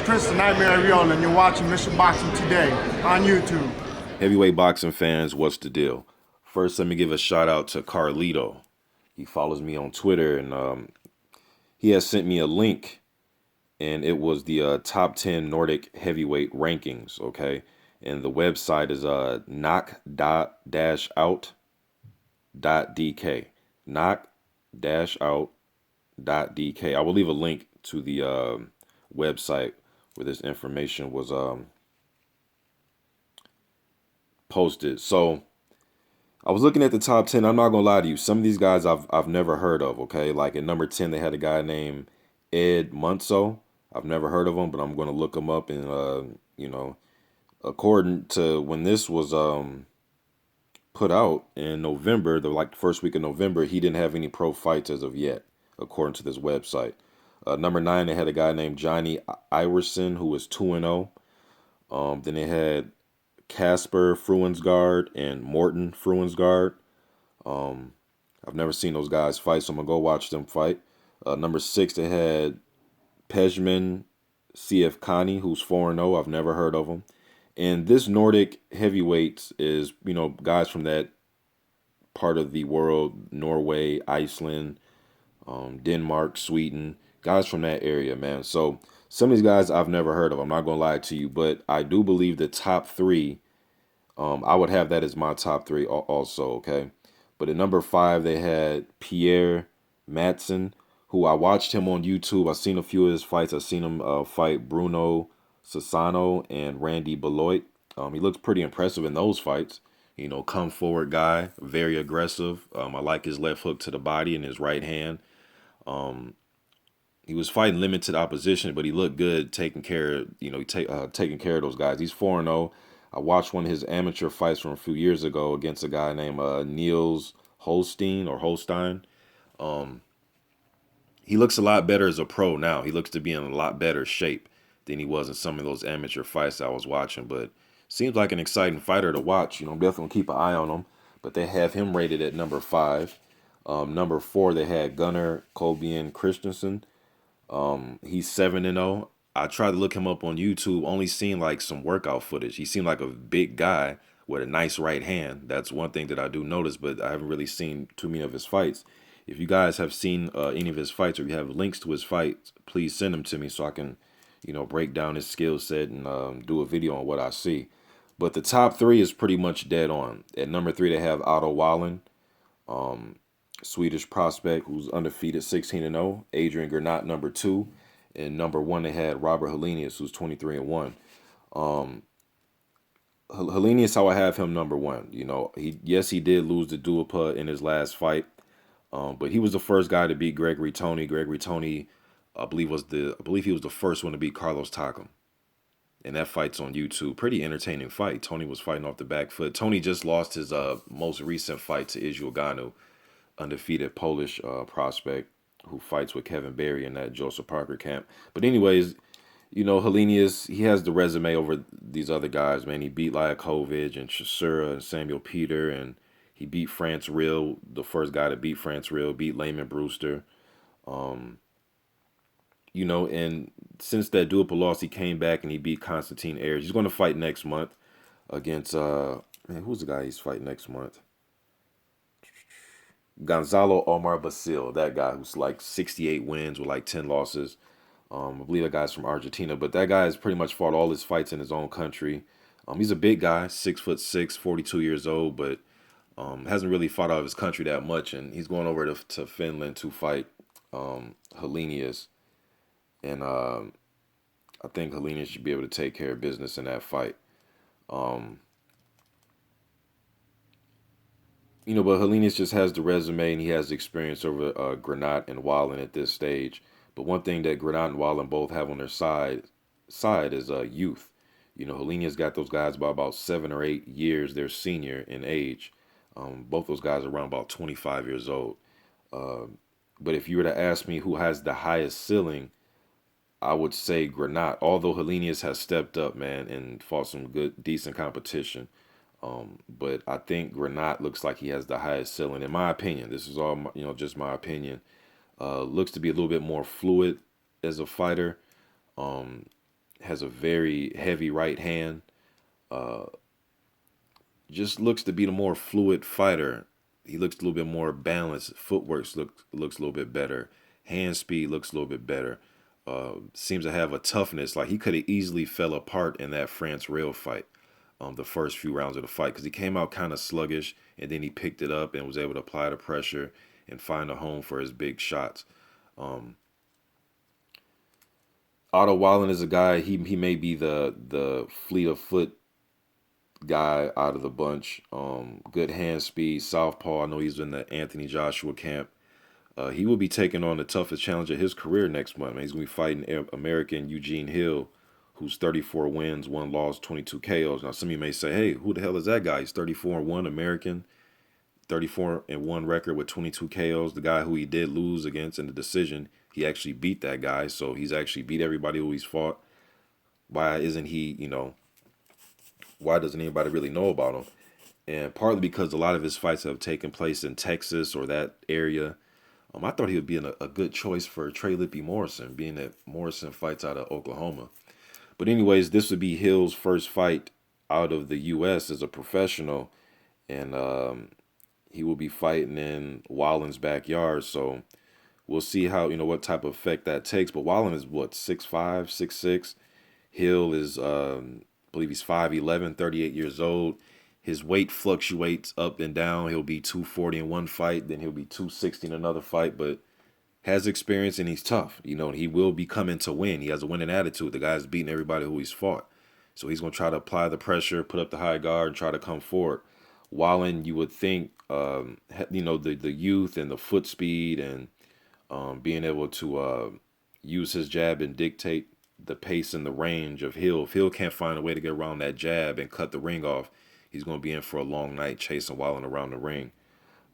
Chris the Nightmare Ariel, and you're watching Mission Boxing Today on YouTube. Heavyweight boxing fans, what's the deal? First, let me give a shout out to Carlito. He follows me on Twitter, and he has sent me a link, and it was the top 10 Nordic heavyweight rankings, okay? And the website is knock-out.dk. Knock-out.dk. I will leave a link to the website where this information was posted. So I was looking at the top 10. I'm not gonna lie to you. Some of these guys I've never heard of. Okay, like at number 10, they had a guy named Ed Munso. I've never heard of him, but I'm gonna look him up. And according to when this was put out in November, the first week of November, he didn't have any pro fights as of yet, according to this website. Number 9, they had a guy named Johnny Iverson who was 2-0. Then they had Casper Fruensgaard and Morten Fruensgaard. I've never seen those guys fight, so I'm gonna go watch them fight. Number 6, they had Pejman CF Khani, who's 4-0. I've never heard of him. And this Nordic heavyweights is, guys from that part of the world: Norway, Iceland, Denmark, Sweden, guys from that area, man. So some of these guys I've never heard of. I'm not gonna lie to you, but I do believe the top 3. I would have that as my top 3 also, okay? But at number 5, they had Pierre Madsen, who I watched him on YouTube. I've seen a few of his fights. I've seen him fight Bruno Sassano and Randy Beloit. He looks pretty impressive in those fights. Come forward guy, very aggressive. I like his left hook to the body and his right hand. He was fighting limited opposition, but he looked good taking care of those guys. He's 4-0. I watched one of his amateur fights from a few years ago against a guy named Niels Holstein. He looks a lot better as a pro now. He looks to be in a lot better shape than he was in some of those amateur fights I was watching. But seems like an exciting fighter to watch. I'm definitely gonna keep an eye on him. But they have him rated at number 5. Number 4, they had Gunnar Kolbian Christensen. He's 7-0. I tried to look him up on YouTube, only seen like some workout footage. He seemed like a big guy with a nice right hand. That's one thing that I do notice, but I haven't really seen too many of his fights. If you guys have seen any of his fights, or you have links to his fights, please send them to me so I can, break down his skill set and do a video on what I see. But the top 3 is pretty much dead on. At number 3, they have Otto Wallin, Swedish prospect who's undefeated, 16-0. Adrian Granat, number 2. And number 1, they had Robert Helenius, who's 23-1. Helenius, how I have him number 1. He did lose the Duopa in his last fight, but he was the first guy to beat Gregory Tony. Gregory Tony, I believe he was the first one to beat Carlos Takam. And that fight's on YouTube. Pretty entertaining fight. Tony was fighting off the back foot. Tony just lost his most recent fight to Israel Ganu, undefeated Polish prospect who fights with Kevin Berry in that Joseph Parker camp. But anyways, Helenius, he has the resume over these other guys, man. He beat Liakovic and Chisura and Samuel Peter, and he beat France Real, the first guy to beat France Real, beat Layman Brewster. And since that Duopa loss, he came back and he beat Constantine Ayers. He's going to fight next month against, who's the guy he's fighting next month? Gonzalo Omar Basil, that guy who's like 68 wins with like 10 losses. I believe that guy's from Argentina, but that guy has pretty much fought all his fights in his own country. He's a big guy, 6'6", 42 years old, but hasn't really fought out of his country that much. And he's going over to Finland to fight Helenius. And I think Helenius should be able to take care of business in that fight. But Helenius just has the resume and he has the experience over Granat and Wallin at this stage. But one thing that Granat and Wallin both have on their side is youth. Helenius got those guys by about 7 or 8 years. They're senior in age. Both those guys are around about 25 years old. But if you were to ask me who has the highest ceiling, I would say Granat. Although Helenius has stepped up, man, and fought some good, decent competition. But I think Granat looks like he has the highest ceiling, in my opinion. This is all, just my opinion. Looks to be a little bit more fluid as a fighter. has a very heavy right hand. Uh, just looks to be the more fluid fighter. He looks a little bit more balanced. Footwork looks a little bit better. Hand speed looks a little bit better. Seems to have a toughness. Like he could have easily fell apart in that France rail fight, the first few rounds of the fight, because he came out kind of sluggish, and then he picked it up and was able to apply the pressure and find a home for his big shots. Um, Otto Wallin is a guy. He may be the fleet of foot guy out of the bunch. Good hand speed, southpaw. I know he's in the Anthony Joshua camp. He will be taking on the toughest challenge of his career next month. Man. He's going to be fighting American Eugene Hill, who's 34 wins, 1 loss, 22 KOs. Now, some of you may say, hey, who the hell is that guy? He's 34-1 American, 34-1 record with 22 KOs. The guy who he did lose against in the decision, he actually beat that guy. So he's actually beat everybody who he's fought. Why isn't he, why doesn't anybody really know about him? And partly because a lot of his fights have taken place in Texas or that area. I thought he would be a good choice for Trey Lippe Morrison, being that Morrison fights out of Oklahoma. But anyways, this would be Hill's first fight out of the U.S. as a professional, and he will be fighting in Wallin's backyard. So we'll see how, what type of effect that takes. But Wallin is what, 6'5", 6'6". Hill is, I believe he's 5'11", 38 years old. His weight fluctuates up and down. He'll be 240 in one fight, then he'll be 260 in another fight, but has experience and he's tough. He will be coming to win. He has a winning attitude. The guy's beating everybody who he's fought. So he's going to try to apply the pressure, put up the high guard, and try to come forward. Wallin, you would think, the youth and the foot speed and being able to use his jab and dictate the pace and the range of Hill. If Hill can't find a way to get around that jab and cut the ring off, he's going to be in for a long night chasing Wallin around the ring.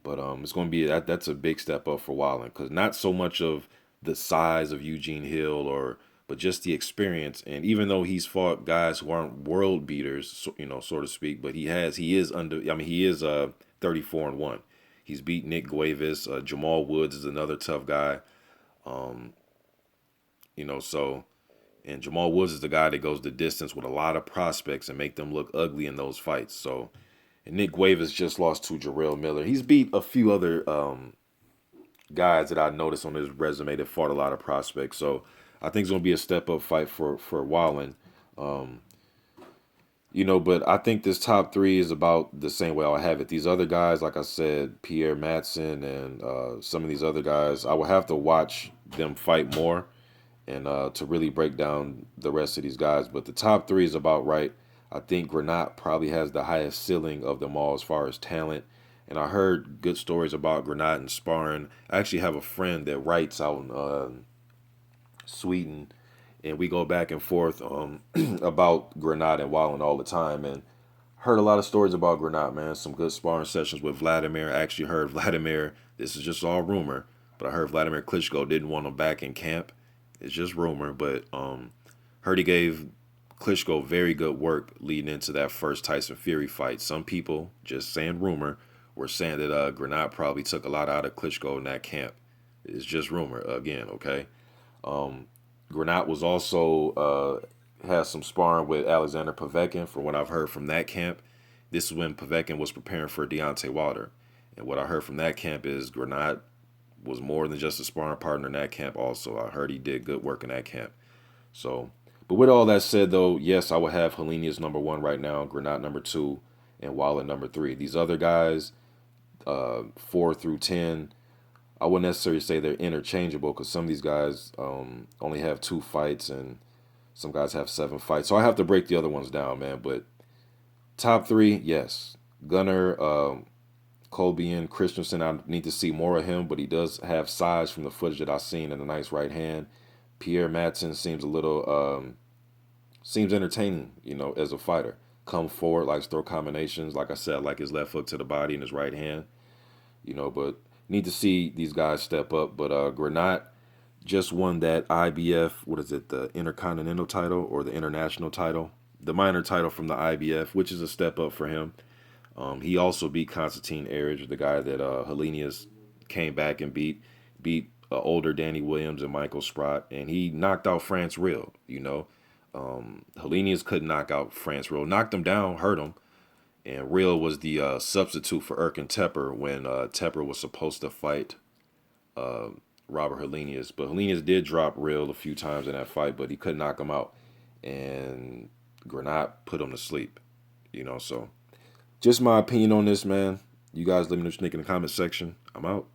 But it's going to be that's a big step up for Wallin, because not so much of the size of Eugene Hill but just the experience. And even though he's fought guys who aren't world beaters, so to speak, but he is 34-1. He's beat Nick Gueves. Jamal Woods is another tough guy. So. And Jamal Woods is the guy that goes the distance with a lot of prospects and make them look ugly in those fights. So, and Nick Gueves just lost to Jarrell Miller. He's beat a few other guys that I noticed on his resume that fought a lot of prospects. So, I think it's going to be a step-up fight for Wallin. But I think this top 3 is about the same way I'll have it. These other guys, like I said, Pierre Madsen and some of these other guys, I will have to watch them fight more and to really break down the rest of these guys. But the top 3 is about right. I think Granat probably has the highest ceiling of them all as far as talent. And I heard good stories about Granat and sparring. I actually have a friend that writes out in Sweden, and we go back and forth about Granat and Wallin all the time. And heard a lot of stories about Granat, man. Some good sparring sessions with Vladimir. I actually heard Vladimir, this is just all rumor, but I heard Vladimir Klitschko didn't want him back in camp. It's just rumor, but heard he gave Klitschko very good work leading into that first Tyson Fury fight. Some people, just saying rumor, were saying that Granat probably took a lot out of Klitschko in that camp. It's just rumor again, okay? Granat was also has some sparring with Alexander Povetkin. From what I've heard from that camp, this is when Povetkin was preparing for Deontay Wilder. And what I heard from that camp is Granat was more than just a sparring partner in that camp also. I heard he did good work in that camp. So, but with all that said, though, yes, I would have Helenius number 1 right now, Granat number 2, and Wallin number 3. These other guys, 4 through 10, I wouldn't necessarily say they're interchangeable, because some of these guys only have 2 fights and some guys have 7 fights. So I have to break the other ones down, man. But top 3, yes. Gunnar, Colby Christensen, I need to see more of him, but he does have size from the footage that I've seen and a nice right hand. Pierre Madsen seems a little, seems entertaining, as a fighter. Come forward, likes throw combinations. Like I said, I like his left hook to the body and his right hand, but need to see these guys step up. But Granat just won that IBF, what is it, the Intercontinental title or the International title? The minor title from the IBF, which is a step up for him. He also beat Konstantin Eric, the guy that Helenius came back and beat older Danny Williams and Michael Sprott, and he knocked out France Real. Helenius couldn't knock out France Real. Knocked him down, hurt him. And Real was the substitute for Erkin Tepper when Tepper was supposed to fight Robert Helenius. But Helenius did drop Real a few times in that fight, but he couldn't knock him out. And Granat put him to sleep. So just my opinion on this, man. You guys let me know what you think in the comment section. I'm out.